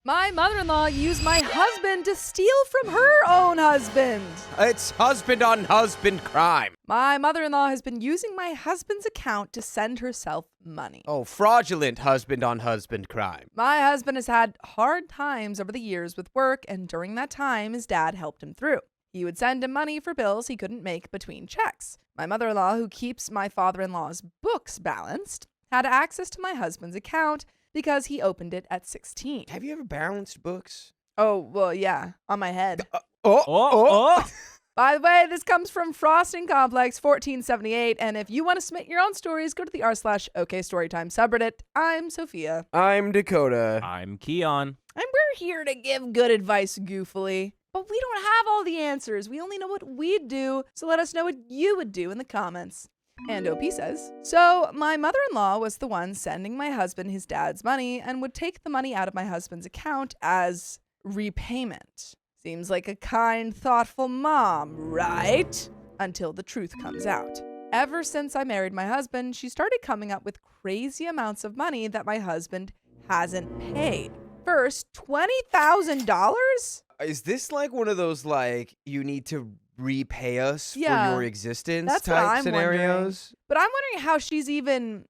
My mother-in-law used my husband to steal from her own husband. It's husband-on-husband crime. My mother-in-law has been using my husband's account to send herself money. Oh, fraudulent husband-on-husband crime. My husband has had hard times over the years with work, and during that time, his dad helped him through. He would send him money for bills he couldn't make between checks. My mother-in-law, who keeps my father-in-law's books balanced, had access to my husband's account because he opened it at 16. Have you ever balanced books? Oh, well, yeah, on my head. Oh. By the way, this comes from Frosting Complex 1478, and if you want to submit your own stories, go to the r/okstorytime subreddit. I'm Sophia. I'm Dakota. I'm Keon. And we're here to give good advice goofily. But we don't have all the answers. We only know what we'd do, so let us know what you would do in the comments. And OP says, so my mother-in-law was the one sending my husband his dad's money and would take the money out of my husband's account as repayment. Seems like a kind, thoughtful mom, right? Until the truth comes out. Ever since I married my husband, she started coming up with crazy amounts of money that my husband hasn't paid. First, $20,000? Is this like one of those, like, you need to repay us for your existence that's type what I'm scenarios? wondering. But I'm wondering how she's even,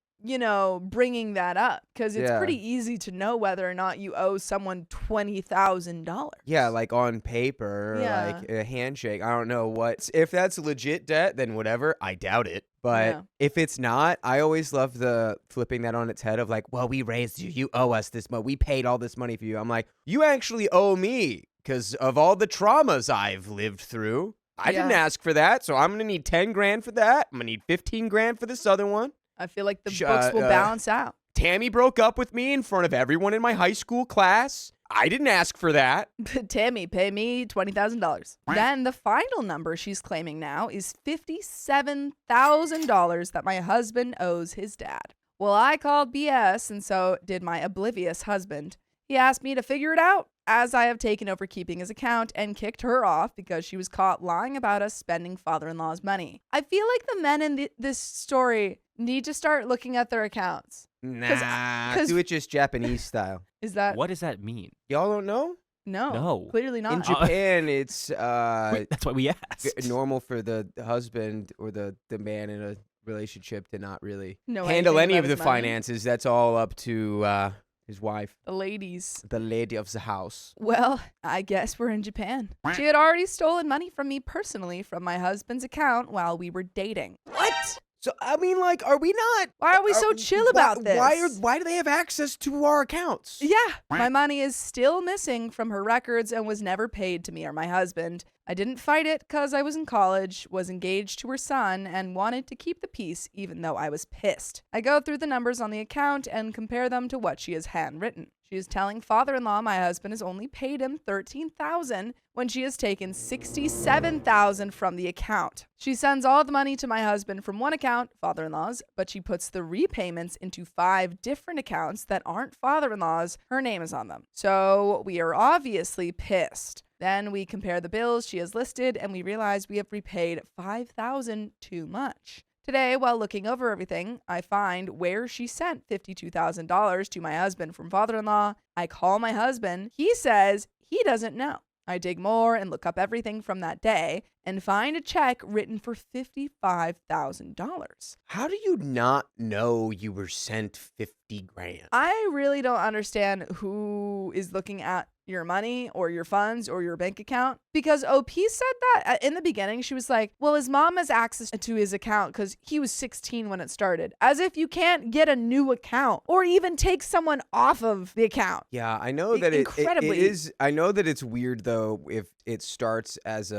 bringing that up. Because it's pretty easy to know whether or not you owe someone $20,000. Yeah, like on paper, like a handshake. I don't know what. If that's legit debt, then whatever. I doubt it. But if it's not, I always love the flipping that on its head of like, well, we raised you. You owe us this money. We paid all this money for you. I'm like, you actually owe me because of all the traumas I've lived through. I didn't ask for that, so I'm going to need 10 grand for that. I'm going to need 15 grand for this other one. I feel like the books will balance out. Tammy broke up with me in front of everyone in my high school class. I didn't ask for that. Tammy, pay me $20,000. Then the final number she's claiming now is $57,000 that my husband owes his dad. Well, I called BS, and so did my oblivious husband. He asked me to figure it out, as I have taken over keeping his account and kicked her off because she was caught lying about us spending father-in-law's money. I feel like the men in this story need to start looking at their accounts. Nah, do it just Japanese style. Is that... What does that mean? Y'all don't know? No. Clearly not. In Japan, it's that's why we asked. normal for the husband or the man in a relationship to not really Know handle anything any about of the his money. finances. That's all up to his wife, The ladies. the lady of the house. Well, I guess we're in Japan. She had already stolen money from me personally from my husband's account while we were dating. What? So, I mean, like, are we not? Why are we so chill about this? Why do they have access to our accounts? Yeah, my money is still missing from her records and was never paid to me or my husband. I didn't fight it because I was in college, was engaged to her son, and wanted to keep the peace even though I was pissed. I go through the numbers on the account and compare them to what she has handwritten. She is telling father-in-law my husband has only paid him $13,000 when she has taken $67,000 from the account. She sends all the money to my husband from one account, father-in-law's, but she puts the repayments into 5 different accounts that aren't father-in-law's. Her name is on them. So we are obviously pissed. Then we compare the bills she has listed and we realize we have repaid $5,000 too much. Today, while looking over everything, I find where she sent $52,000 to my husband from father-in-law. I call my husband. He says he doesn't know. I dig more and look up everything from that day and find a check written for $55,000. How do you not know you were sent 50 grand? I really don't understand who is looking at your money or your funds or your bank account, because OP said that in the beginning. She was like, well, his mom has access to his account because he was 16 when it started, as if you can't get a new account or even take someone off of the account. Yeah, I know that it is. I know that it's weird though if it starts as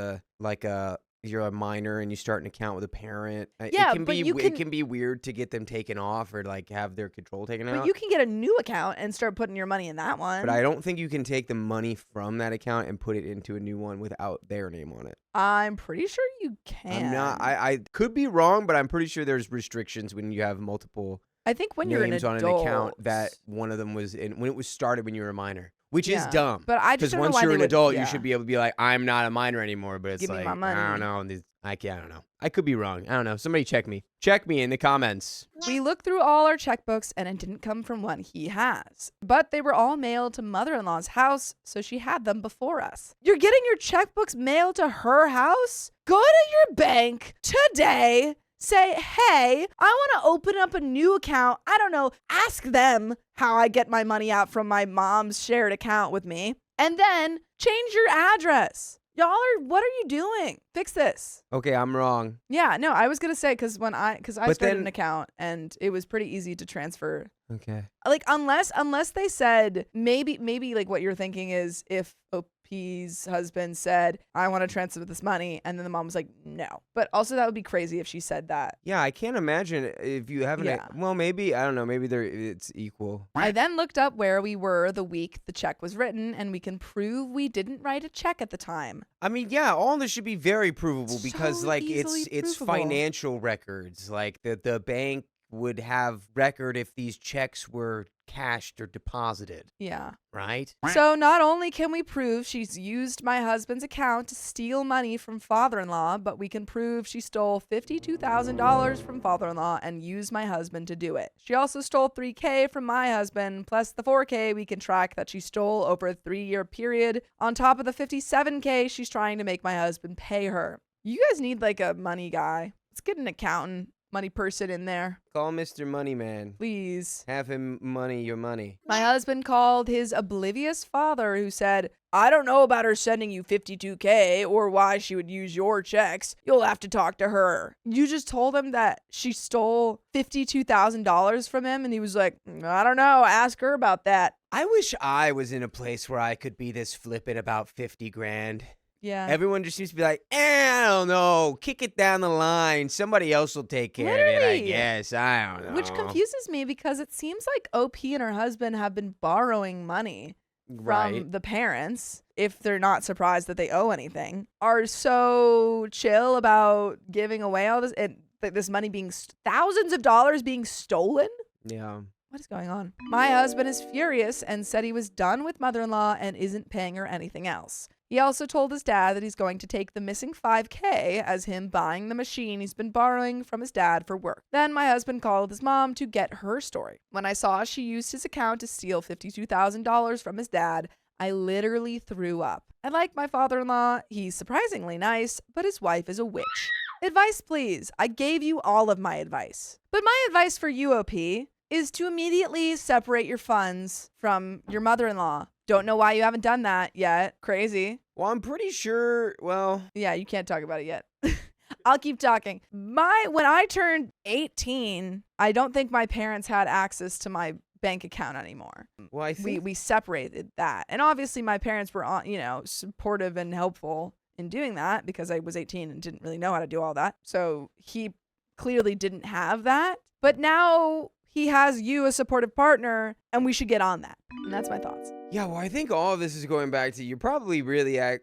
you're a minor and you start an account with a parent. Yeah, it can be weird to get them taken off or like have their control taken out. But you can get a new account and start putting your money in that one. But I don't think you can take the money from that account and put it into a new one without their name on it. I'm pretty sure you can. I'm not. I could be wrong, but I'm pretty sure there's restrictions when you have multiple. I think when you're an names adult, on an account that one of them was in when it was started when you were a minor. Which is dumb. But I just because don't know once why you're they an would- adult, yeah. you should be able to be like, I'm not a minor anymore. But it's Give me like, my money. I don't know. I don't know. I could be wrong. I don't know. Somebody check me. Check me in the comments. We looked through all our checkbooks and it didn't come from one he has. But they were all mailed to mother-in-law's house, so she had them before us. You're getting your checkbooks mailed to her house? Go to your bank today. Say, hey, I want to open up a new account. I don't know. Ask them how I get my money out from my mom's shared account with me. And then change your address. What are you doing? Fix this. Okay, I'm wrong. Yeah, no, I was going to say because I started an account and it was pretty easy to transfer. Okay. Like unless they said maybe like what you're thinking is if OP's husband said, I want to transfer this money, and then the mom was like, no. But also that would be crazy if she said that. Yeah, I can't imagine if you haven't. Well, maybe, I don't know, maybe it's equal. I then looked up where we were the week the check was written, and we can prove we didn't write a check at the time. I mean, yeah, all this should be very provable because So like easily it's provable. financial records. Like the bank would have record if these checks were cashed or deposited. Yeah. Right? So not only can we prove she's used my husband's account to steal money from father-in-law, but we can prove she stole $52,000 from father-in-law and used my husband to do it. She also stole $3,000 from my husband, plus the $4,000 we can track that she stole over a 3-year period, on top of the $57,000 she's trying to make my husband pay her. You guys need like a money guy. Let's get an accountant, money person in there. Call Mr. Moneyman. Please. Have him money your money. My husband called his oblivious father who said, I don't know about her sending you $52,000 or why she would use your checks. You'll have to talk to her. You just told him that she stole $52,000 from him and he was like, I don't know. Ask her about that. I wish I was in a place where I could be this flippant about 50 grand. Yeah. Everyone just seems to be like, I don't know, kick it down the line. Somebody else will take care of it, I guess. I don't know. Which confuses me because it seems like OP and her husband have been borrowing money from the parents, if they're not surprised that they owe anything, are so chill about giving away all this, this money being thousands of dollars being stolen. Yeah. What is going on? My husband is furious and said he was done with mother-in-law and isn't paying her anything else. He also told his dad that he's going to take the missing $5,000 as him buying the machine he's been borrowing from his dad for work. Then my husband called his mom to get her story. When I saw she used his account to steal $52,000 from his dad, I literally threw up. I like my father-in-law. He's surprisingly nice, but his wife is a witch. Advice, please. I gave you all of my advice. But my advice for you, OP, is to immediately separate your funds from your mother-in-law. Don't know why you haven't done that yet. Crazy. Well, I'm pretty sure, yeah, you can't talk about it yet. I'll keep talking. When I turned 18, I don't think my parents had access to my bank account anymore. Well, I think we separated that. And obviously my parents were supportive and helpful in doing that because I was 18 and didn't really know how to do all that. So he clearly didn't have that. But now he has you, a supportive partner, and we should get on that. And that's my thoughts. Yeah, well, I think all of this is going back to you're probably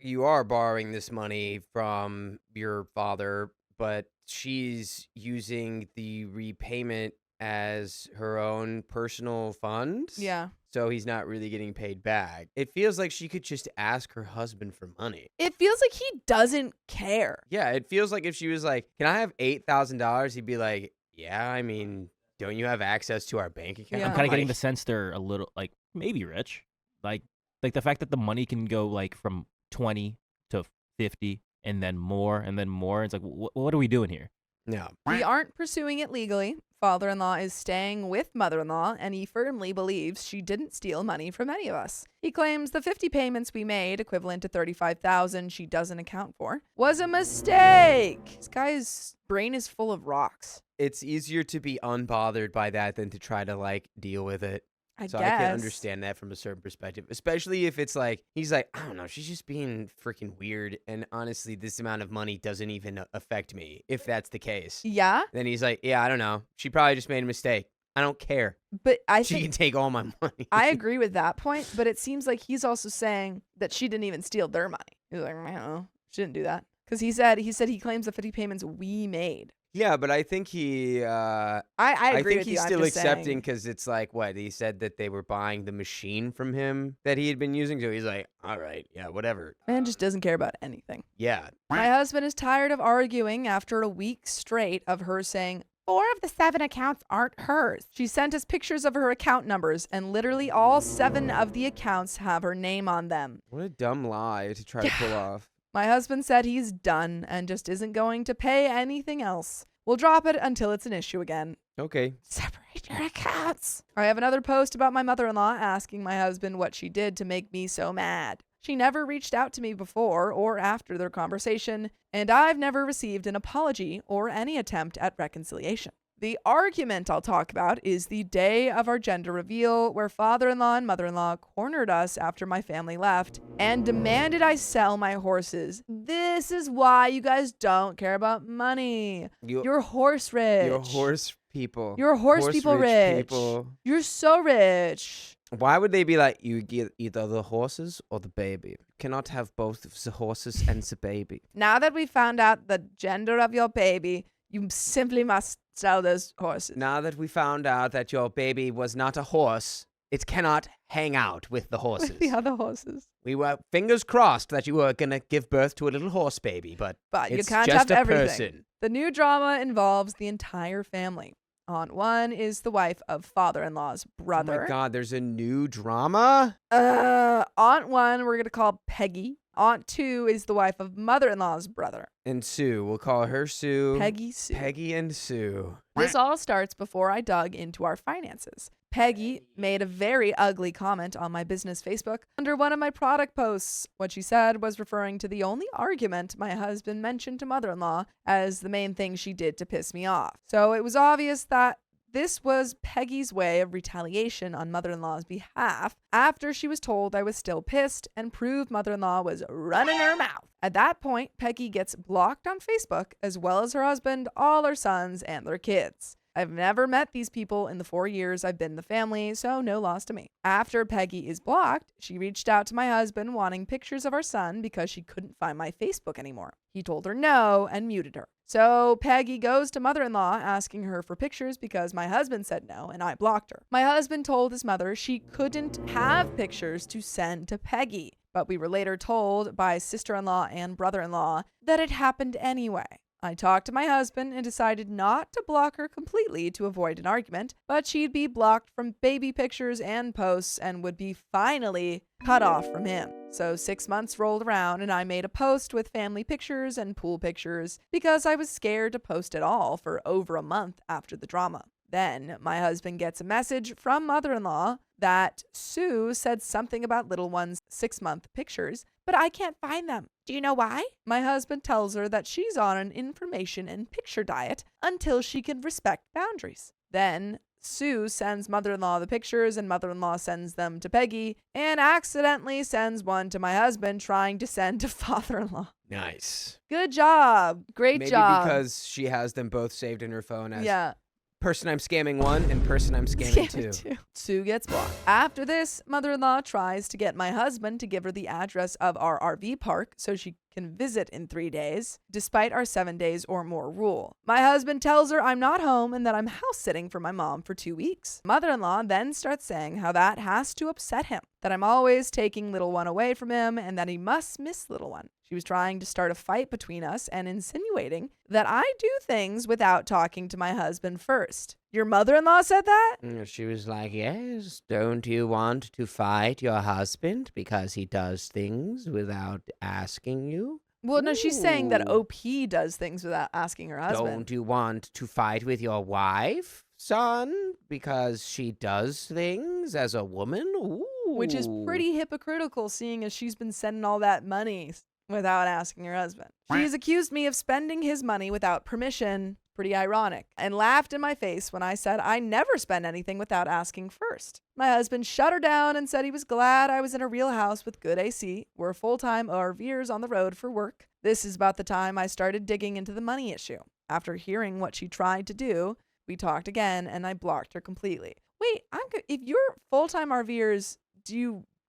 you are borrowing this money from your father, but she's using the repayment as her own personal funds. Yeah. So he's not really getting paid back. It feels like she could just ask her husband for money. It feels like he doesn't care. Yeah, it feels like if she was like, can I have $8,000? He'd be like, yeah, I mean, don't you have access to our bank account? Yeah. I'm kind of getting the sense they're a little, like, maybe rich. Like the fact that the money can go, like, from 20 to 50 and then more. It's like, what are we doing here? No. We aren't pursuing it legally. Father-in-law is staying with mother-in-law, and he firmly believes she didn't steal money from any of us. He claims the 50 payments we made, equivalent to $35,000 she doesn't account for, was a mistake. This guy's brain is full of rocks. It's easier to be unbothered by that than to try to, like, deal with it. I So guess. I can understand that from a certain perspective, especially if it's like, he's like, I don't know, she's just being freaking weird. And honestly, this amount of money doesn't even affect me, if that's the case. Yeah? Then he's like, yeah, I don't know. She probably just made a mistake. I don't care. But She can take all my money. I agree with that point, but it seems like he's also saying that she didn't even steal their money. He's like, I don't know. She didn't do that. Because he said he claims the 50 payments we made. Yeah, but I think he. I I agree think with he's you. I'm still just accepting saying. because it's like what he said that they were buying the machine from him that he had been using. So he's like, all right, yeah, whatever. Man just doesn't care about anything. Yeah. My husband is tired of arguing after a week straight of her saying 4 of the 7 accounts aren't hers. She sent us pictures of her account numbers, and literally all 7 of the accounts have her name on them. What a dumb lie to try to pull off. My husband said he's done and just isn't going to pay anything else. We'll drop it until it's an issue again. Okay. Separate your accounts. I have another post about my mother-in-law asking my husband what she did to make me so mad. She never reached out to me before or after their conversation, and I've never received an apology or any attempt at reconciliation. The argument I'll talk about is the day of our gender reveal, where father-in-law and mother-in-law cornered us after my family left and demanded I sell my horses. This is why you guys don't care about money. You're horse rich. You're horse people. You're horse people rich. People. You're so rich. Why would they be like, you get either the horses or the baby? You cannot have both the horses and the baby. Now that we found out the gender of your baby, you simply must sell those horses. Now that we found out that your baby was not a horse, it cannot hang out with the horses. With the other horses. We were fingers crossed that you were going to give birth to a little horse baby, but you it's can't just have a everything. person. The new drama involves the entire family. Aunt 1 is the wife of father-in-law's brother. Oh my God, there's a new drama? Aunt 1 we're going to call Peggy. Aunt 2 is the wife of mother-in-law's brother. And Sue. We'll call her Sue. Peggy Sue. Peggy and Sue. This all starts before I dug into our finances. Peggy made a very ugly comment on my business Facebook under one of my product posts. What she said was referring to the only argument my husband mentioned to mother-in-law as the main thing she did to piss me off. So it was obvious that this was Peggy's way of retaliation on mother-in-law's behalf after she was told I was still pissed and proved mother-in-law was running her mouth. At that point, Peggy gets blocked on Facebook as well as her husband, all her sons, and their kids. I've never met these people in the 4 years I've been in the family, so no loss to me. After Peggy is blocked, she reached out to my husband wanting pictures of our son because she couldn't find my Facebook anymore. He told her no and muted her. So Peggy goes to mother-in-law asking her for pictures because my husband said no and I blocked her. My husband told his mother she couldn't have pictures to send to Peggy, but we were later told by sister-in-law and brother-in-law that it happened anyway. I talked to my husband and decided not to block her completely to avoid an argument, but she'd be blocked from baby pictures and posts and would be finally cut off from him. So 6 months rolled around and I made a post with family pictures and pool pictures because I was scared to post at all for over a month after the drama. Then my husband gets a message from mother-in-law that Sue said something about little one's 6-month pictures, but I can't find them. Do you know why? My husband tells her that she's on an information and picture diet until she can respect boundaries. Then Sue sends mother-in-law the pictures and mother-in-law sends them to Peggy and accidentally sends one to my husband trying to send to father-in-law. Nice. Good job. Great job. Maybe because she has them both saved in her phone as person I'm scamming 1 and person I'm scamming 2. Sue gets blocked. After this, mother-in-law tries to get my husband to give her the address of our RV park so she can visit in 3 days, despite our 7 days or more rule. My husband tells her I'm not home and that I'm house sitting for my mom for 2 weeks. Mother-in-law then starts saying how that has to upset him, that I'm always taking little one away from him and that he must miss little one. She was trying to start a fight between us and insinuating that I do things without talking to my husband first. Your mother-in-law said that? She was like, yes, don't you want to fight your husband because he does things without asking you? Well, no, she's saying that OP does things without asking her husband. Don't you want to fight with your wife, son, because she does things as a woman? Ooh. Which is pretty hypocritical, seeing as she's been sending all that money without asking her husband. She's accused me of spending his money without permission, pretty ironic, and laughed in my face when I said I never spend anything without asking first. My husband shut her down and said he was glad I was in a real house with good AC. We're full-time RVers on the road for work. This is about the time I started digging into the money issue. After hearing what she tried to do, we talked again and I blocked her completely. Wait, if you're full-time RVers,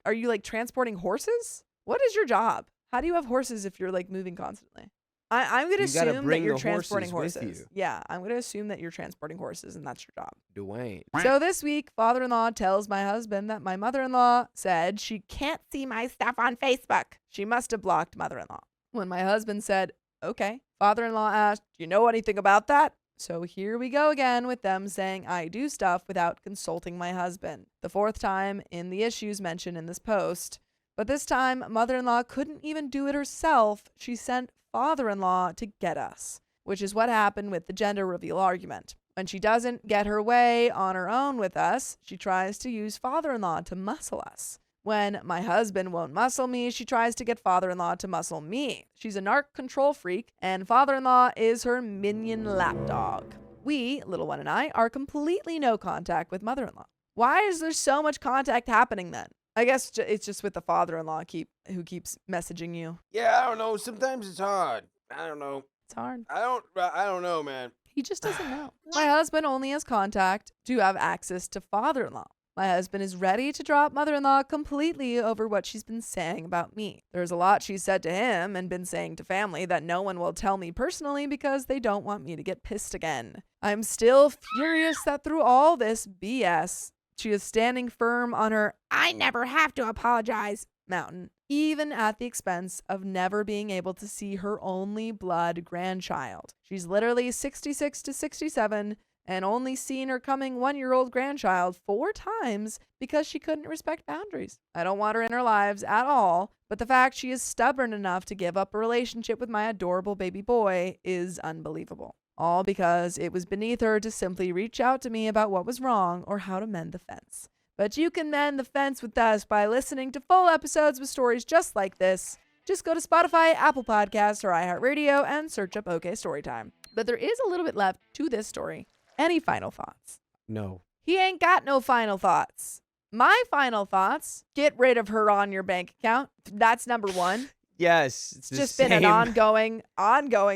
are you like transporting horses? What is your job? How do you have horses if you're like moving constantly? I'm going to You gotta assume that bring you're the transporting horses with horses. you. Yeah, I'm going to assume that you're transporting horses, and that's your job. Dwayne. So this week, father-in-law tells my husband that my mother-in-law said she can't see my stuff on Facebook. She must have blocked mother-in-law. When my husband said, okay, father-in-law asked, do you know anything about that? So here we go again with them saying I do stuff without consulting my husband. The fourth time in the issues mentioned in this post. But this time, mother-in-law couldn't even do it herself. She sent father-in-law to get us, which is what happened with the gender reveal argument. When she doesn't get her way on her own with us, she tries to use father-in-law to muscle us. When my husband won't muscle me, she tries to get father-in-law to muscle me. She's a narc control freak, and father-in-law is her minion lapdog. We, little one and I, are completely no contact with mother-in-law. Why is there so much contact happening then? I guess it's just with the father-in-law who keeps messaging you. Yeah, I don't know. Sometimes it's hard. I don't know. It's hard. I don't know, man. He just doesn't know. My husband only has contact to have access to father-in-law. My husband is ready to drop mother-in-law completely over what she's been saying about me. There's a lot she's said to him and been saying to family that no one will tell me personally because they don't want me to get pissed again. I'm still furious that through all this BS, she is standing firm on her I never have to apologize mountain, even at the expense of never being able to see her only blood grandchild. She's literally 66 to 67 and only seen her coming 1-year-old grandchild 4 times because she couldn't respect boundaries. I don't want her in our lives at all, but the fact she is stubborn enough to give up a relationship with my adorable baby boy is unbelievable. All because it was beneath her to simply reach out to me about what was wrong or how to mend the fence. But you can mend the fence with us by listening to full episodes with stories just like this. Just go to Spotify, Apple Podcasts, or iHeartRadio and search up OK Storytime. But there is a little bit left to this story. Any final thoughts? No. He ain't got no final thoughts. My final thoughts, get rid of her on your bank account. That's number one. Yes. It's just been an ongoing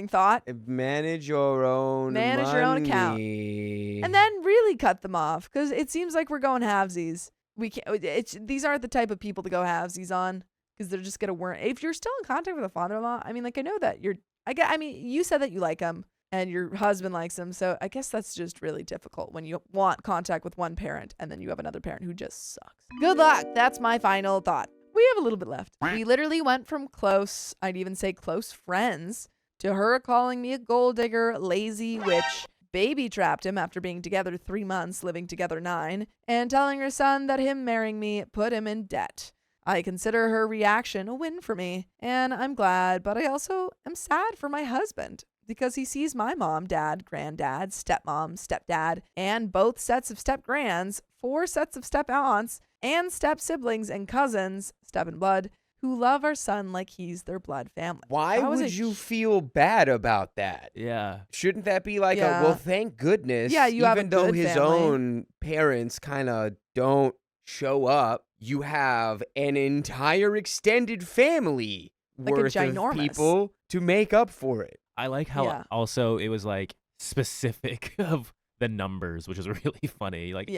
thought. Manage your own account. And then really cut them off because it seems like we're going halvesies. We can't. These aren't the type of people to go halvesies on because they're just gonna work. If you're still in contact with a father-in-law, I mean, like I know that you said that you like him and your husband likes him, so I guess that's just really difficult when you want contact with one parent and then you have another parent who just sucks. Good luck. That's my final thought. We have a little bit left. We literally went from close, I'd even say close friends, to her calling me a gold digger, lazy witch, baby trapped him after being together 3 months, living together 9, and telling her son that him marrying me put him in debt. I consider her reaction a win for me, and I'm glad, but I also am sad for my husband because he sees my mom, dad, granddad, stepmom, stepdad, and both sets of step-grands, 4 sets of step-aunts, and step-siblings and cousins, step in blood, who love our son like he's their blood family. Why would you feel bad about that? Yeah. Shouldn't that be like well, thank goodness. Yeah, you have a even though good his family. own parents kind of don't show up, you have an entire extended family Like worth of ginormous. people to make up for it. I like how also it was like specific of the numbers, which is really funny. Like,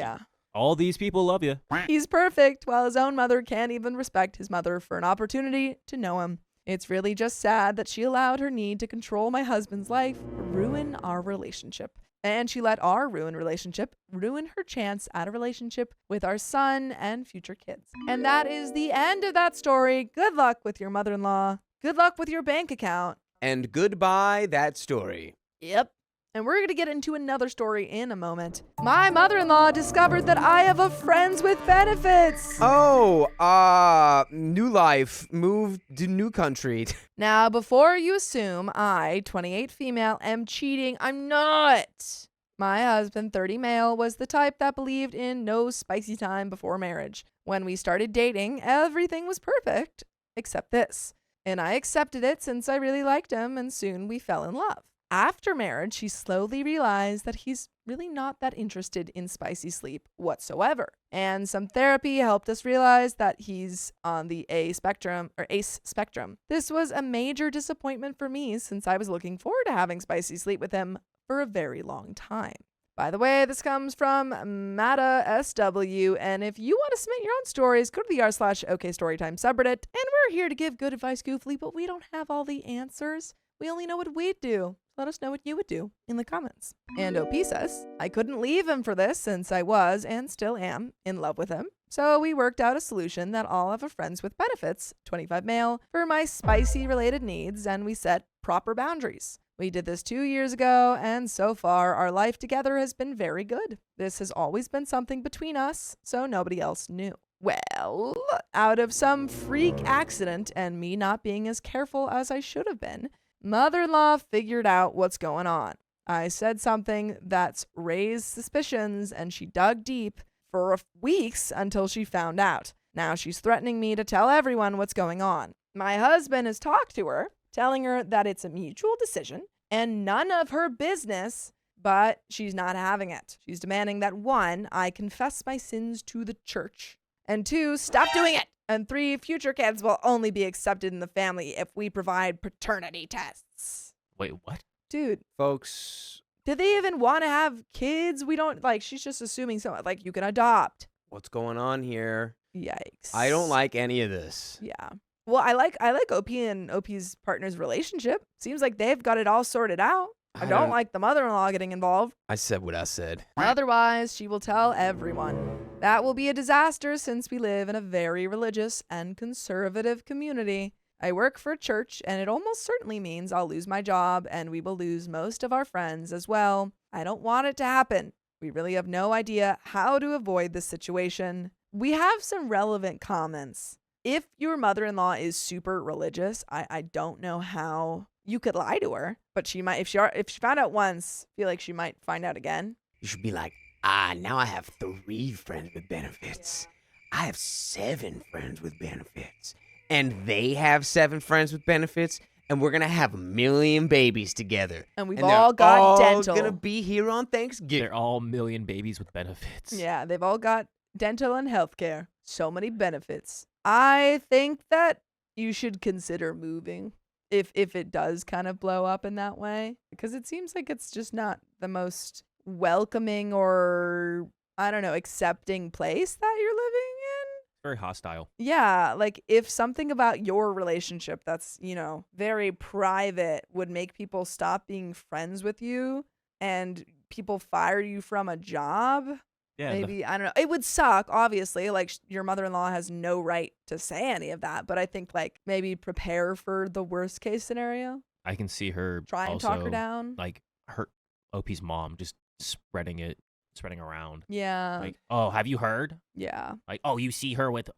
all these people love you. He's perfect, while his own mother can't even respect his mother for an opportunity to know him. It's really just sad that she allowed her need to control my husband's life ruin our relationship. And she let our relationship ruin her chance at a relationship with our son and future kids. And that is the end of that story. Good luck with your mother-in-law. Good luck with your bank account. And goodbye that story. Yep. And we're going to get into another story in a moment. My mother-in-law discovered that I have a friends with benefits. Oh, new life, moved to new country. Now, before you assume I, 28 female, am cheating, I'm not. My husband, 30 male, was the type that believed in no spicy time before marriage. When we started dating, everything was perfect, except this. And I accepted it since I really liked him, and soon we fell in love. After marriage, she slowly realized that he's really not that interested in spicy sleep whatsoever. And some therapy helped us realize that he's on the ACE spectrum. This was a major disappointment for me since I was looking forward to having spicy sleep with him for a very long time. By the way, this comes from Mata SW, and if you want to submit your own stories, go to the r/OKStorytime subreddit, and we're here to give good advice goofly, but we don't have all the answers. We only know what we'd do. Let us know what you would do in the comments. And OP says, I couldn't leave him for this since I was, and still am, in love with him. So we worked out a solution that I'll have a friends with benefits, 25 male, for my spicy related needs, and we set proper boundaries. We did this 2 years ago, and so far our life together has been very good. This has always been something between us, so nobody else knew. Well, out of some freak accident and me not being as careful as I should have been, mother-in-law figured out what's going on. I said something that's raised suspicions, and she dug deep for weeks until she found out. Now she's threatening me to tell everyone what's going on. My husband has talked to her, telling her that it's a mutual decision and none of her business, but she's not having it. She's demanding that 1, I confess my sins to the church, and 2, stop doing it. And 3, future kids will only be accepted in the family if we provide paternity tests. Wait, what? Dude. Folks. Did they even want to have kids? We don't, she's just assuming so, you can adopt. What's going on here? Yikes. I don't like any of this. Yeah. Well, I like OP and OP's partner's relationship. Seems like they've got it all sorted out. I don't like the mother-in-law getting involved. I said what I said. Otherwise, she will tell everyone. That will be a disaster since we live in a very religious and conservative community. I work for a church, and it almost certainly means I'll lose my job, and we will lose most of our friends as well. I don't want it to happen. We really have no idea how to avoid this situation. We have some relevant comments. If your mother-in-law is super religious, I don't know how you could lie to her, but she might, if she found out once, feel like she might find out again. You should be like, now I have 3 friends with benefits. I have 7 friends with benefits. And they have 7 friends with benefits, and we're going to have 1 million babies together. And we've all got dental. They're going to be here on Thanksgiving. They're all 1 million babies with benefits. Yeah, they've all got dental and healthcare. So many benefits. I think that you should consider moving if it does kind of blow up in that way, because it seems like it's just not the most welcoming or, I don't know, accepting place that you're living in. Very hostile. Yeah, if something about your relationship that's, very private would make people stop being friends with you and people fire you from a job. Yeah, maybe, I don't know. It would suck, obviously. Your mother-in-law has no right to say any of that. But I think, maybe prepare for the worst case scenario. I can see her try and talk her down. Her OP's mom just spreading around. Yeah. Oh, have you heard? Yeah. Oh, you see her with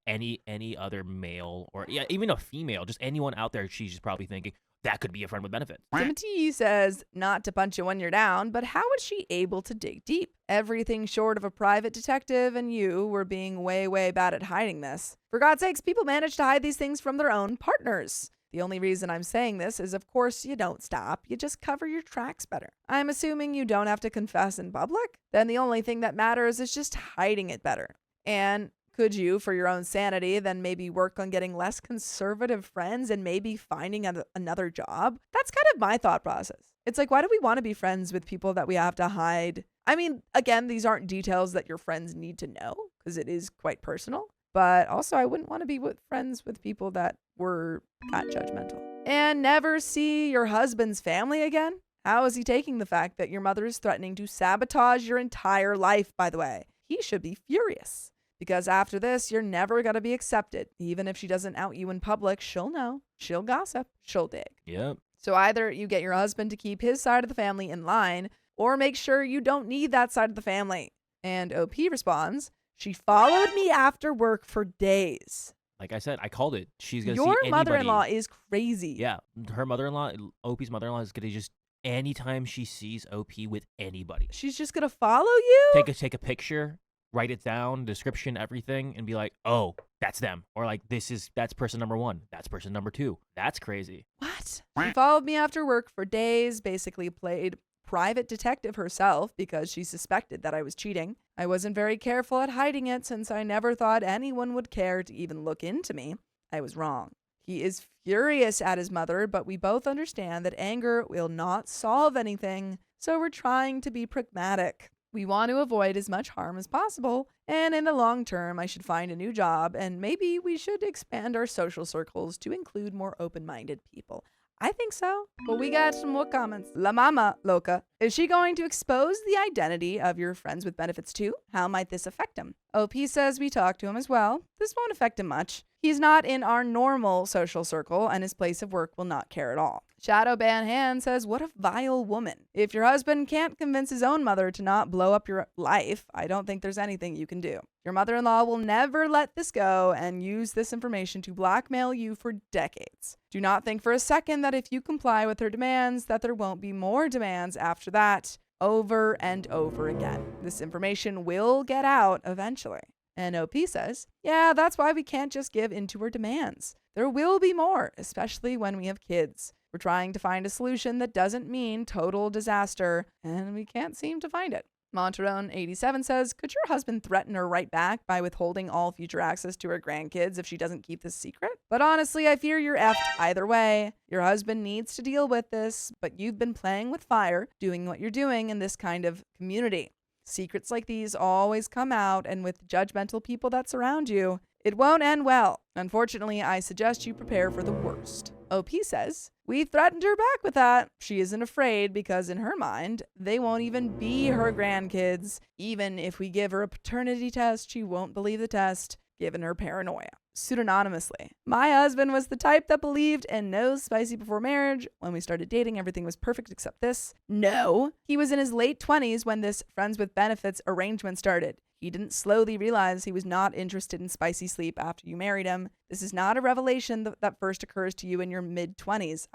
any other male or even a female, just anyone out there. She's just probably thinking that could be a friend with benefits. Timothy says not to punch you when you're down, but how was she able to dig deep? Everything short of a private detective and you were being way, way bad at hiding this. For God's sakes, people manage to hide these things from their own partners. The only reason I'm saying this is, of course, you don't stop. You just cover your tracks better. I'm assuming you don't have to confess in public. Then the only thing that matters is just hiding it better. And could you, for your own sanity, then maybe work on getting less conservative friends and maybe finding another job? That's kind of my thought process. It's why do we want to be friends with people that we have to hide? I mean, again, these aren't details that your friends need to know because it is quite personal. But also, I wouldn't want to be friends with people that were that judgmental. And never see your husband's family again? How is he taking the fact that your mother is threatening to sabotage your entire life, by the way? He should be furious. Because after this, you're never going to be accepted. Even if she doesn't out you in public, she'll know. She'll gossip. She'll dig. Yep. So either you get your husband to keep his side of the family in line, or make sure you don't need that side of the family. And OP responds, she followed me after work for days. Like I said, I called it. She's going to see Your anybody. mother-in-law is crazy. Yeah. Her mother-in-law, OP's mother-in-law, is going to just, anytime she sees OP with anybody, she's just going to follow you? Take a picture, write it down, description, everything, and be like, oh, that's them. Or that's person number 1. That's person number 2. That's crazy. What? She followed me after work for days, basically played private detective herself because she suspected that I was cheating. I wasn't very careful at hiding it since I never thought anyone would care to even look into me. I was wrong. He is furious at his mother, but we both understand that anger will not solve anything, so we're trying to be pragmatic. We want to avoid as much harm as possible, and in the long term, I should find a new job, and maybe we should expand our social circles to include more open-minded people. I think so. But we got some more comments. La Mama Loca. Is she going to expose the identity of your friends with benefits too? How might this affect him? OP says we talked to him as well. This won't affect him much. He's not in our normal social circle, and his place of work will not care at all. Shadowban Han says, what a vile woman. If your husband can't convince his own mother to not blow up your life, I don't think there's anything you can do. Your mother-in-law will never let this go and use this information to blackmail you for decades. Do not think for a second that if you comply with her demands, that there won't be more demands after that, over and over again. This information will get out eventually. And OP says, yeah, that's why we can't just give in to her demands. There will be more, especially when we have kids. We're trying to find a solution that doesn't mean total disaster, and we can't seem to find it. Monterone87 says, could your husband threaten her right back by withholding all future access to her grandkids if she doesn't keep this secret? But honestly, I fear you're effed either way. Your husband needs to deal with this, but you've been playing with fire, doing what you're doing in this kind of community. Secrets like these always come out, and with judgmental people that surround you, it won't end well. Unfortunately, I suggest you prepare for the worst. OP says, we threatened her back with that. She isn't afraid because in her mind, they won't even be her grandkids. Even if we give her a paternity test, she won't believe the test, given her paranoia. Pseudonymously. My husband was the type that believed in no spicy before marriage. When we started dating, everything was perfect except this. No. He was in his late 20s when this friends with benefits arrangement started. He didn't slowly realize he was not interested in spicy sleep after you married him. This is not a revelation that first occurs to you in your mid-20s.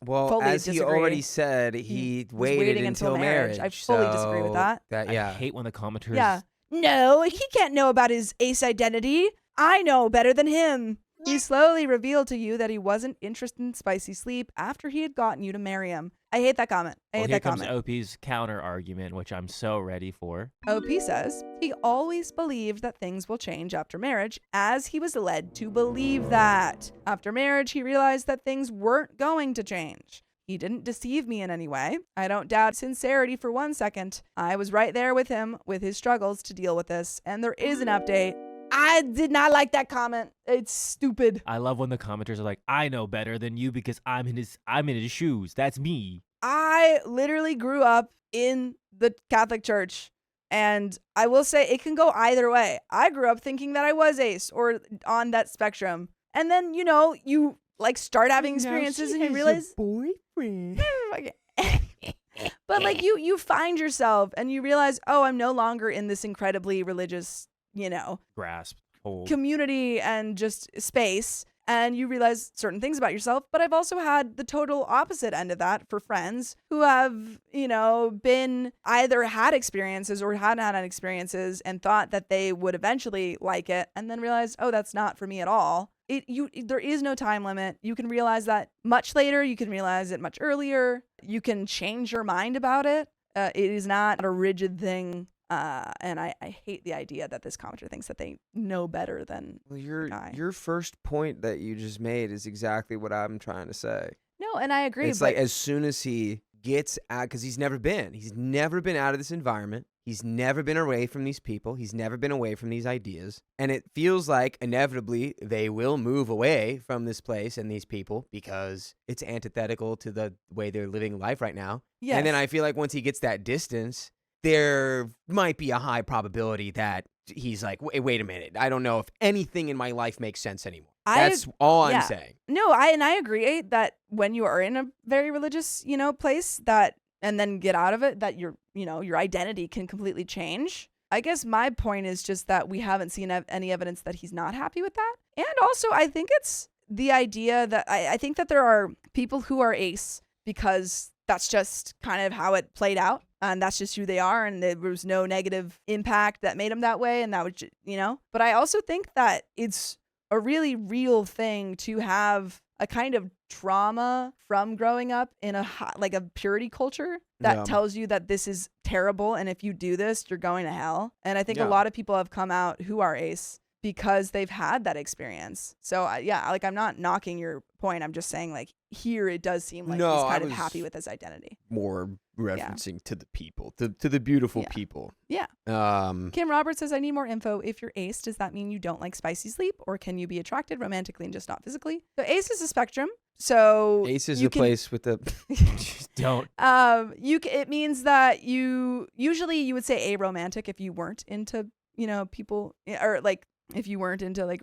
Well, fully as disagree. he already said, he was waiting until marriage. I fully disagree with that. I hate when the commenters... Yeah. No, he can't know about his ace identity. I know better than him. He slowly revealed to you that he wasn't interested in spicy sleep after he had gotten you to marry him. I hate that comment. Here comes OP's counter argument, which I'm so ready for. OP says he always believed that things will change after marriage, as he was led to believe that. After marriage, he realized that things weren't going to change. He didn't deceive me in any way. I don't doubt sincerity for 1 second. I was right there with him with his struggles to deal with this, and there is an update. I did not like that comment. It's stupid. I love when the commenters are like, I know better than you because I'm in his shoes. That's me. I literally grew up in the Catholic Church, and I will say it can go either way. I grew up thinking that I was ace or on that spectrum. And then, you like start having experiences and you realize boyfriend. But like you find yourself and you realize, oh, I'm no longer in this incredibly religious grasp, hold, community and just space, and you realize certain things about yourself. But I've also had the total opposite end of that for friends who have, been either had experiences or hadn't had experiences and thought that they would eventually like it, and then realized, oh, that's not for me at all. There is no time limit. You can realize that much later. You can realize it much earlier. You can change your mind about it. It is not a rigid thing. And I hate the idea that this commenter thinks that they know better than your first point that you just made is exactly what I'm trying to say. No, and I agree. It's like as soon as he gets out, because he's never been out of this environment. He's never been away from these people. He's never been away from these ideas. And it feels like inevitably they will move away from this place and these people because it's antithetical to the way they're living life right now. Yes. And then I feel like once he gets that distance, there might be a high probability that he's like, wait a minute. I don't know if anything in my life makes sense anymore. That's all I'm saying. No, I agree that when you are in a very religious, place and then get out of it, that your identity can completely change. I guess my point is just that we haven't seen any evidence that he's not happy with that. And also, I think it's the idea that I think that there are people who are ace because that's just kind of how it played out. And that's just who they are. And there was no negative impact that made them that way. And that was, But I also think that it's a really real thing to have a kind of trauma from growing up in a purity culture that tells you that this is terrible. And if you do this, you're going to hell. And I think a lot of people have come out who are ace because they've had that experience. So I'm not knocking your point. I'm just saying here it does seem like he's kind of happy with his identity. More referencing to the people, to the beautiful people. Yeah. Kim Roberts says, I need more info. If you're ace, does that mean you don't like spicy sleep, or can you be attracted romantically and just not physically? So ace is a spectrum. So Ace is the place with the. Just don't. It means that you would say aromantic if you weren't into people, or like if you weren't into like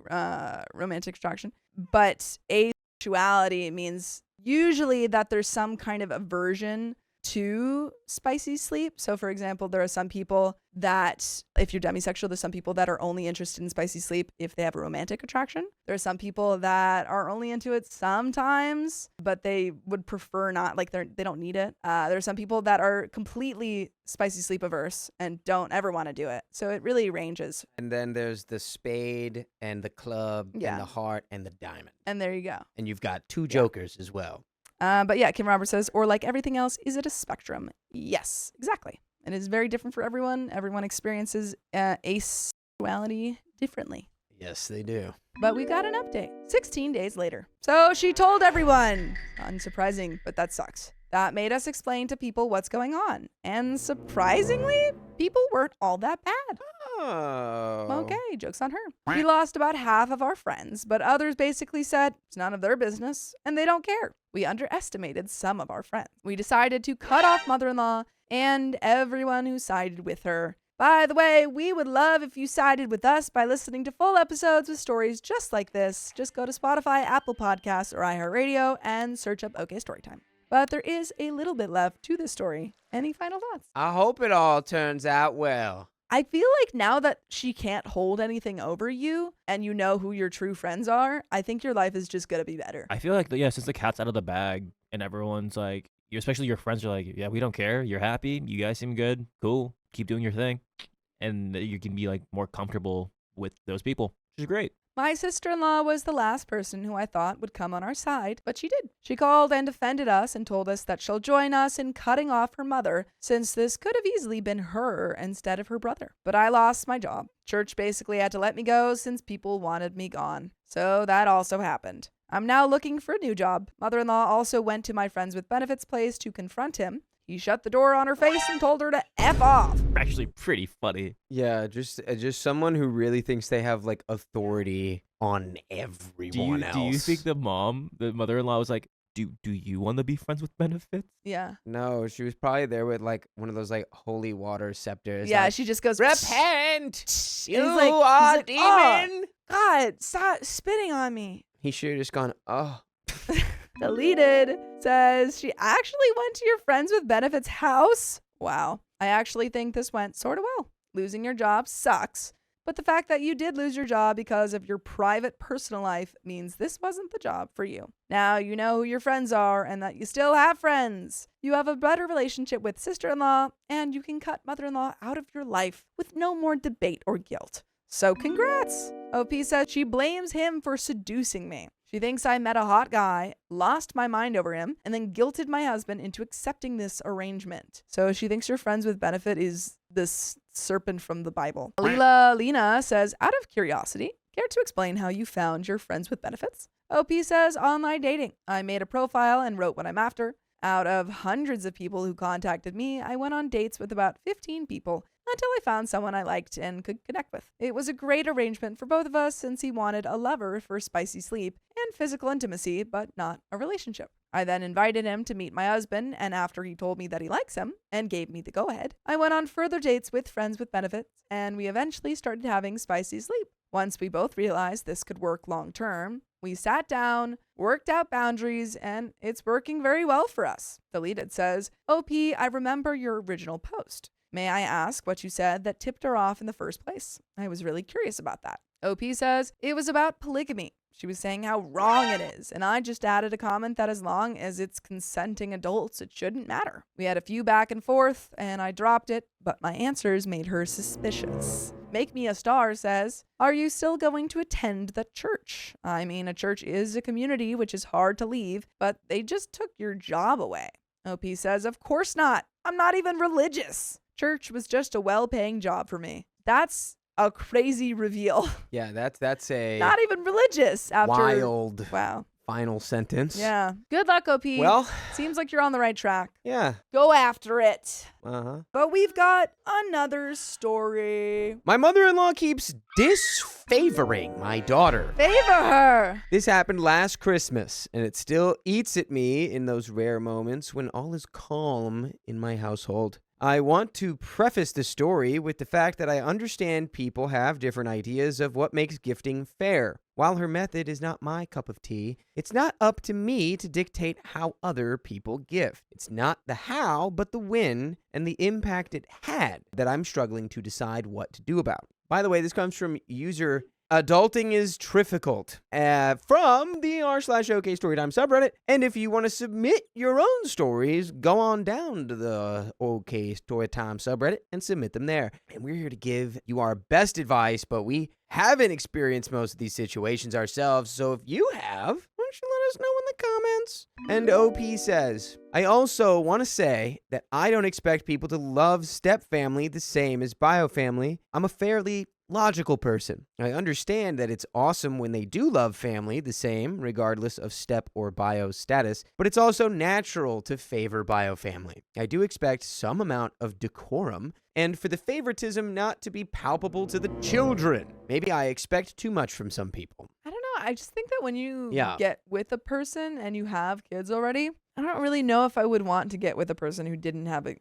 romantic attraction. But asexuality means usually that there's some kind of aversion to spicy sleep. So for example, there are some people that, if you're demisexual, there's some people that are only interested in spicy sleep if they have a romantic attraction. There are some people that are only into it sometimes, but they would prefer not, like they don't need it. There are some people that are completely spicy sleep averse and don't ever want to do it. So it really ranges. And then there's the spade and the club and the heart and the diamond. And there you go. And you've got two jokers as well. But yeah, Kim Roberts says, or like everything else, is it a spectrum? Yes, exactly. It is very different for everyone. Everyone experiences asexuality differently. Yes, they do. But we got an update 16 days later. So she told everyone. Unsurprising, but that sucks. That made us explain to people what's going on. And surprisingly, people weren't all that bad. Oh. Okay, joke's on her. We lost about half of our friends, but others basically said it's none of their business and they don't care. We underestimated some of our friends. We decided to cut off mother-in-law and everyone who sided with her. By the way, we would love if you sided with us by listening to full episodes with stories just like this. Just go to Spotify, Apple Podcasts, or iHeartRadio and search up OK Storytime. But there is a little bit left to this story. Any final thoughts? I hope it all turns out well. I feel like now that she can't hold anything over you and you know who your true friends are, I think your life is just going to be better. I feel like, since the cat's out of the bag and everyone's like, especially your friends are like, yeah, we don't care. You're happy. You guys seem good. Cool. Keep doing your thing. And you can be like more comfortable with those people, which is great. My sister-in-law was the last person who I thought would come on our side, but she did. She called and defended us and told us that she'll join us in cutting off her mother, since this could have easily been her instead of her brother. But I lost my job. Church basically had to let me go since people wanted me gone. So that also happened. I'm now looking for a new job. Mother-in-law also went to my friends with benefits place to confront him. He shut the door on her face and told her to F off. Actually pretty funny. Yeah, just someone who really thinks they have like authority on everyone else. Do you think the mother-in-law was like, do you want to be friends with benefits? Yeah. No, she was probably there with like one of those like holy water scepters. Yeah, like, she just goes, repent! You like, are demon! Oh, God, stop spitting on me. He should have just gone, oh. Deleted says she actually went to your friends with benefits house. Wow. I actually think this went sort of well. Losing your job sucks, but the fact that you did lose your job because of your private personal life means this wasn't the job for you. Now you know who your friends are and that you still have friends. You have a better relationship with sister-in-law and you can cut mother-in-law out of your life with no more debate or guilt. So congrats. OP says she blames him for seducing me. She thinks I met a hot guy, lost my mind over him, and then guilted my husband into accepting this arrangement. So she thinks your friends with benefit is this serpent from the Bible. Lena says, out of curiosity, care to explain how you found your friends with benefits? OP says, online dating. I made a profile and wrote what I'm after. Out of hundreds of people who contacted me, I went on dates with about 15 people until I found someone I liked and could connect with. It was a great arrangement for both of us since he wanted a lover for spicy sleep and physical intimacy, but not a relationship. I then invited him to meet my husband, and after he told me that he likes him and gave me the go-ahead, I went on further dates with friends with benefits, and we eventually started having spicy sleep. Once we both realized this could work long-term, we sat down, worked out boundaries, and it's working very well for us. Deleted says, OP, I remember your original post. May I ask what you said that tipped her off in the first place? I was really curious about that. OP says, it was about polygamy. She was saying how wrong it is, and I just added a comment that as long as it's consenting adults, it shouldn't matter. We had a few back and forth, and I dropped it, but my answers made her suspicious. Make Me a Star says, are you still going to attend the church? I mean, a church is a community which is hard to leave, but they just took your job away. OP says, of course not. I'm not even religious. Church was just a well-paying job for me. That's a crazy reveal. Yeah, that's a not even religious after wild wow final sentence. Yeah. Good luck, OP. Well, seems like you're on the right track. Yeah. Go after it. Uh-huh. But we've got another story. My mother-in-law keeps disfavoring my daughter. Favor her. This happened last Christmas, and it still eats at me in those rare moments when all is calm in my household. I want to preface the story with the fact that I understand people have different ideas of what makes gifting fair. While her method is not my cup of tea, it's not up to me to dictate how other people gift. It's not the how, but the when and the impact it had that I'm struggling to decide what to do about. By the way, this comes from user Adulting is Trifficult from the r/OKstorytime subreddit. And if you want to submit your own stories, go on down to the OKstorytime subreddit and submit them there. And we're here to give you our best advice, but we haven't experienced most of these situations ourselves. So if you have, why don't you let us know in the comments? And OP says, I also want to say that I don't expect people to love step family the same as bio family. I'm a fairly logical person. I understand that it's awesome when they do love family the same, regardless of step or bio status, but it's also natural to favor bio family. I do expect some amount of decorum and for the favoritism not to be palpable to the children. Maybe I expect too much from some people. I don't know. I just think that when you Yeah. get with a person and you have kids already, I don't really know if I would want to get with a person who didn't have a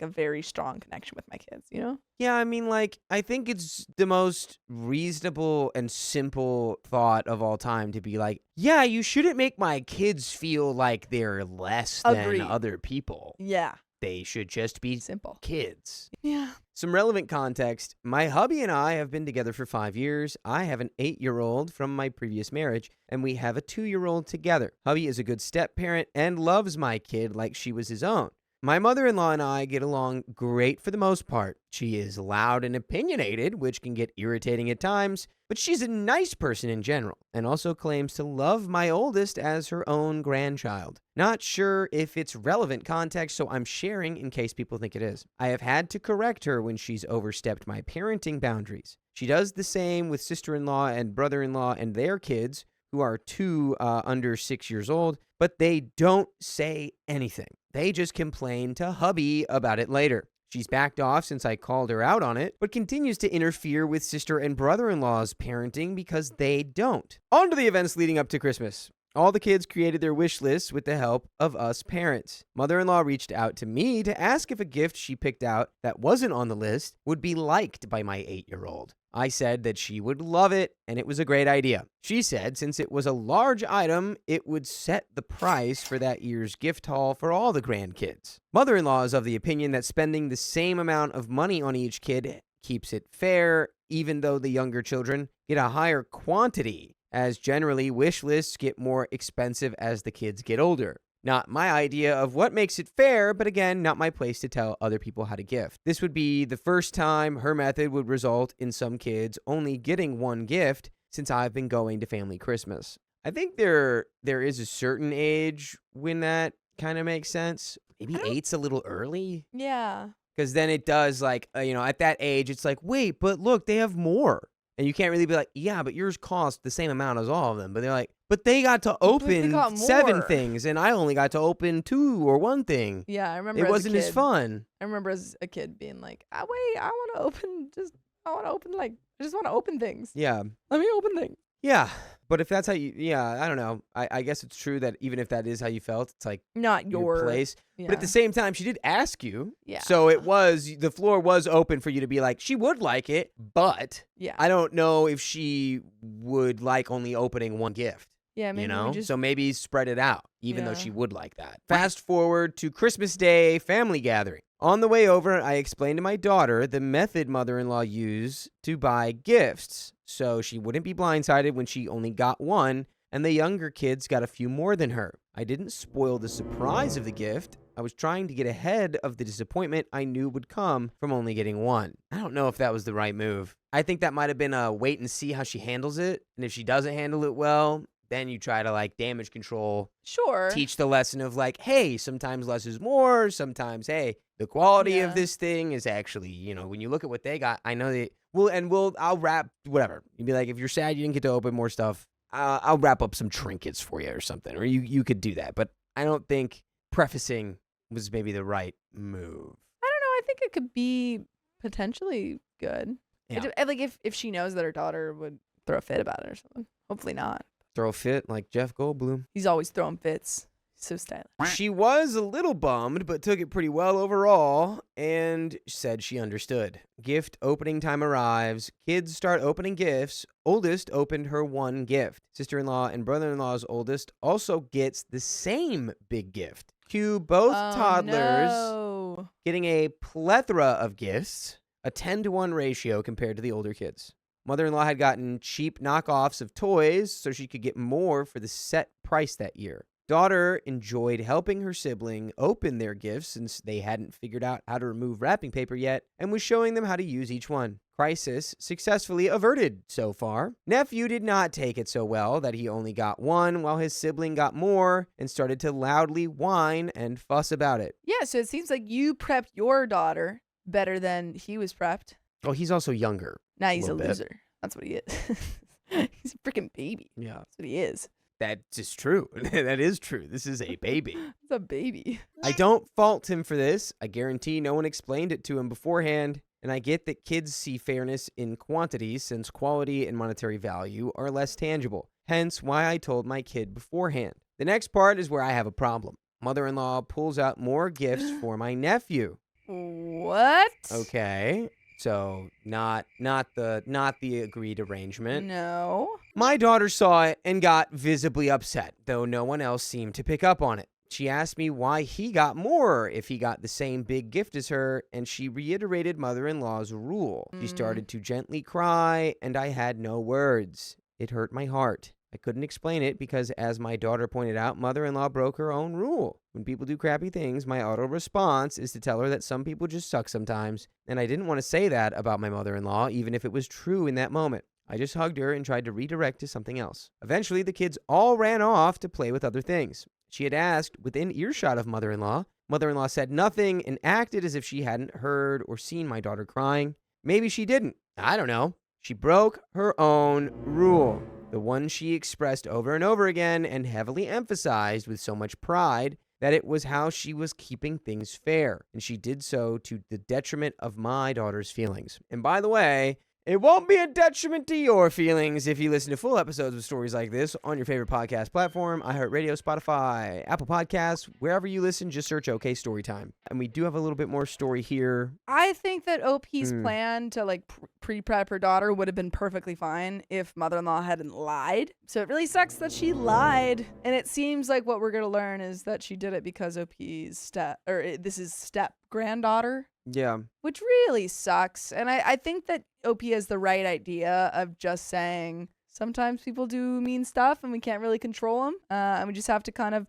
very strong connection with my kids, you know? Yeah, I mean, like, I think it's the most reasonable and simple thought of all time to be like, yeah, you shouldn't make my kids feel like they're less Agreed. than other people. Yeah. They should just be Simple. kids. Yeah. Some relevant context. My hubby and I have been together for 5 years. I have an 8-year-old from my previous marriage, and we have a 2-year-old together. Hubby is a good step-parent and loves my kid like she was his own. My mother-in-law and I get along great for the most part. She is loud and opinionated, which can get irritating at times, but she's a nice person in general, and also claims to love my oldest as her own grandchild. Not sure if it's relevant context, so I'm sharing in case people think it is. I have had to correct her when she's overstepped my parenting boundaries. She does the same with sister-in-law and brother-in-law and their kids, who are two under 6 years old, but they don't say anything. They just complain to hubby about it later. She's backed off since I called her out on it, but continues to interfere with sister and brother-in-law's parenting because they don't. On to the events leading up to Christmas. All the kids created their wish lists with the help of us parents. Mother-in-law reached out to me to ask if a gift she picked out that wasn't on the list would be liked by my 8-year-old. I said that she would love it, and it was a great idea. She said since it was a large item, it would set the price for that year's gift haul for all the grandkids. Mother-in-law is of the opinion that spending the same amount of money on each kid keeps it fair, even though the younger children get a higher quantity, as generally wish lists get more expensive as the kids get older. Not my idea of what makes it fair, but again, not my place to tell other people how to gift. This would be the first time her method would result in some kids only getting one gift since I've been going to family Christmas. I think there is a certain age when that kind of makes sense. Maybe 8's a little early. Yeah. Because then it does at that age, it's like, wait, but look, they have more. And you can't really be like, yeah, but yours cost the same amount as all of them. But they're like, but they got to open 7 things, and I only got to open 2 or 1 thing. Yeah, I remember it wasn't as fun. I remember as a kid being like, wait, I want to open I just want to open things. Yeah. Let me open things. Yeah. But if that's how I don't know. I guess it's true that even if that is how you felt, it's like not your place. Yeah. But at the same time, she did ask you. Yeah. So the floor was open for you to be like, she would like it, but yeah. I don't know if she would like only opening 1 gift. Yeah, maybe So maybe spread it out, even though she would like that. Fast forward to Christmas Day family gathering. On the way over, I explained to my daughter the method mother-in-law used to buy gifts, so she wouldn't be blindsided when she only got 1, and the younger kids got a few more than her. I didn't spoil the surprise of the gift. I was trying to get ahead of the disappointment I knew would come from only getting 1. I don't know if that was the right move. I think that might have been a wait and see how she handles it, and if she doesn't handle it well, then you try to damage control. Sure. Teach the lesson of hey, sometimes less is more. Sometimes, hey, the quality of this thing is actually, when you look at what they got, I know they I'll wrap whatever. You'd be like, if you're sad you didn't get to open more stuff, I'll wrap up some trinkets for you or something. Or you could do that. But I don't think prefacing was maybe the right move. I don't know. I think it could be potentially good. Yeah. Like if she knows that her daughter would throw a fit about it or something. Hopefully not. Throw a fit like Jeff Goldblum. He's always throwing fits. So stylish. She was a little bummed, but took it pretty well overall and said she understood. Gift opening time arrives. Kids start opening gifts. Oldest opened her one gift. Sister-in-law and brother-in-law's oldest also gets the same big gift. Cue both toddlers getting a plethora of gifts, a 10-to-1 ratio compared to the older kids. Mother-in-law had gotten cheap knockoffs of toys so she could get more for the set price that year. Daughter enjoyed helping her sibling open their gifts since they hadn't figured out how to remove wrapping paper yet and was showing them how to use each one. Crisis successfully averted so far. Nephew did not take it so well that he only got one while his sibling got more and started to loudly whine and fuss about it. Yeah, so it seems like you prepped your daughter better than he was prepped. Oh, he's also younger. Now he's a loser. That's what he is. He's a freaking baby. Yeah. That's what he is. That is true. That is true. This is a baby. It's a baby. I don't fault him for this. I guarantee no one explained it to him beforehand. And I get that kids see fairness in quantity since quality and monetary value are less tangible. Hence why I told my kid beforehand. The next part is where I have a problem. Mother-in-law pulls out more gifts for my nephew. What? Okay. So not the agreed arrangement. No. My daughter saw it and got visibly upset, though no one else seemed to pick up on it. She asked me why he got more if he got the same big gift as her, and she reiterated mother-in-law's rule. She started to gently cry, and I had no words. It hurt my heart. I couldn't explain it because, as my daughter pointed out, mother-in-law broke her own rule. When people do crappy things, my auto response is to tell her that some people just suck sometimes, and I didn't want to say that about my mother-in-law, even if it was true in that moment. I just hugged her and tried to redirect to something else. Eventually, the kids all ran off to play with other things. She had asked, within earshot of mother-in-law. Mother-in-law said nothing and acted as if she hadn't heard or seen my daughter crying. Maybe she didn't. I don't know. She broke her own rule. The one she expressed over and over again and heavily emphasized with so much pride that it was how she was keeping things fair. And she did so to the detriment of my daughter's feelings. And by the way, it won't be a detriment to your feelings if you listen to full episodes of stories like this on your favorite podcast platform, iHeartRadio, Spotify, Apple Podcasts, wherever you listen, just search OK Storytime. And we do have a little bit more story here. I think that OP's plan to like pre-prep her daughter would have been perfectly fine if mother-in-law hadn't lied. So it really sucks that she lied. And it seems like what we're going to learn is that she did it because OP's step granddaughter. Yeah. Which really sucks. And I think that OP has the right idea of just saying sometimes people do mean stuff and we can't really control them. And we just have to kind of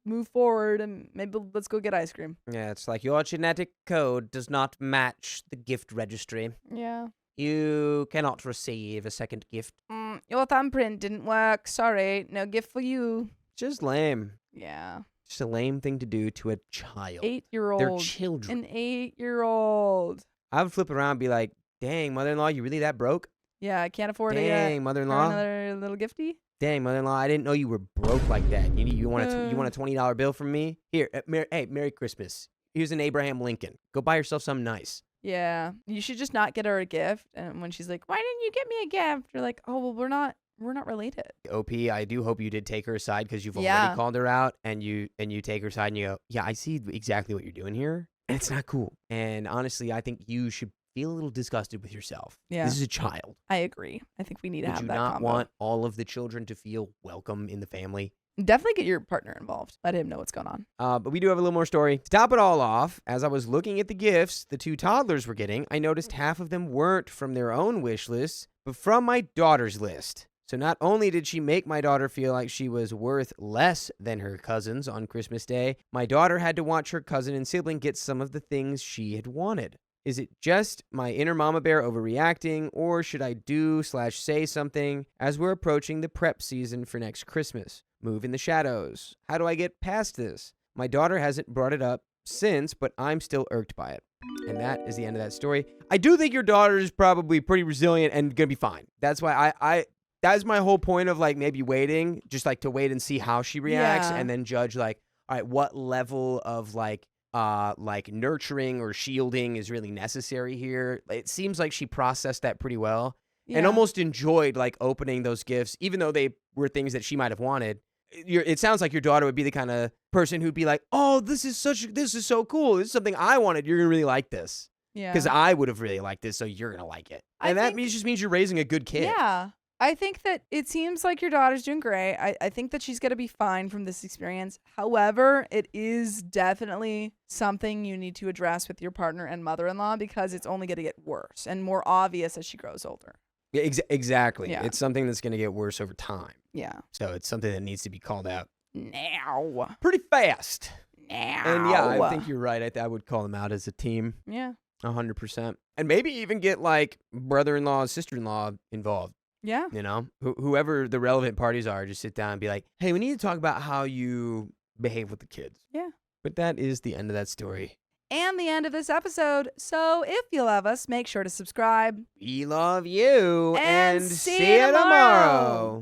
move forward and maybe let's go get ice cream. Yeah, it's like your genetic code does not match the gift registry. Yeah. You cannot receive a second gift. Your thumbprint didn't work. Sorry. No gift for you. Just lame. Yeah. Just a lame thing to do to a child. 8-year-old. They're children. An 8-year-old. I would flip around and be like, dang, mother-in-law, you really that broke? Yeah, I can't afford it yet. Dang, mother-in-law. Another little gifty. Dang, mother-in-law, I didn't know you were broke like that. You want a $20 bill from me? Here, Merry Christmas. Here's an Abraham Lincoln. Go buy yourself something nice. Yeah, you should just not get her a gift. And when she's like, why didn't you get me a gift? You're like, oh, well, we're not related. OP, I do hope you did take her aside because you've already called her out and you take her aside and you go, yeah, I see exactly what you're doing here. And it's not cool. And honestly, I think you should feel a little disgusted with yourself. Yeah. This is a child. I agree. I think we need to have that Would you not combo. want all of the children to feel welcome in the family? Definitely get your partner involved. Let him know what's going on. But we do have a little more story. To top it all off, as I was looking at the gifts the two toddlers were getting, I noticed half of them weren't from their own wish lists, but from my daughter's list. So not only did she make my daughter feel like she was worth less than her cousins on Christmas Day, my daughter had to watch her cousin and sibling get some of the things she had wanted. Is it just my inner mama bear overreacting, or should I do/say something as we're approaching the prep season for next Christmas? Move in the shadows. How do I get past this? My daughter hasn't brought it up since, but I'm still irked by it. And that is the end of that story. I do think your daughter is probably pretty resilient and going to be fine. That's why That's my whole point of like maybe waiting, just like to wait and see how she reacts, Yeah. and then judge like, all right, what level of like nurturing or shielding is really necessary here. It seems like she processed that pretty well and almost enjoyed like opening those gifts, even though they were things that she might have wanted. It sounds like your daughter would be the kind of person who'd be like, oh, this is so cool. This is something I wanted. You're going to really like this. Yeah. Because I would have really liked this, so you're going to like it. And that just means you're raising a good kid. Yeah. I think that it seems like your daughter's doing great. I think that she's going to be fine from this experience. However, it is definitely something you need to address with your partner and mother-in-law because it's only going to get worse and more obvious as she grows older. Yeah, exactly. Yeah. It's something that's going to get worse over time. Yeah. So it's something that needs to be called out Now. pretty fast. Now. And yeah, I think you're right. I would call them out as a team. Yeah. 100%. And maybe even get like brother-in-law, sister-in-law involved. Yeah. You know, whoever the relevant parties are, just sit down and be like, hey, we need to talk about how you behave with the kids. Yeah. But that is the end of that story. And the end of this episode. So if you love us, make sure to subscribe. We love you. And see you tomorrow.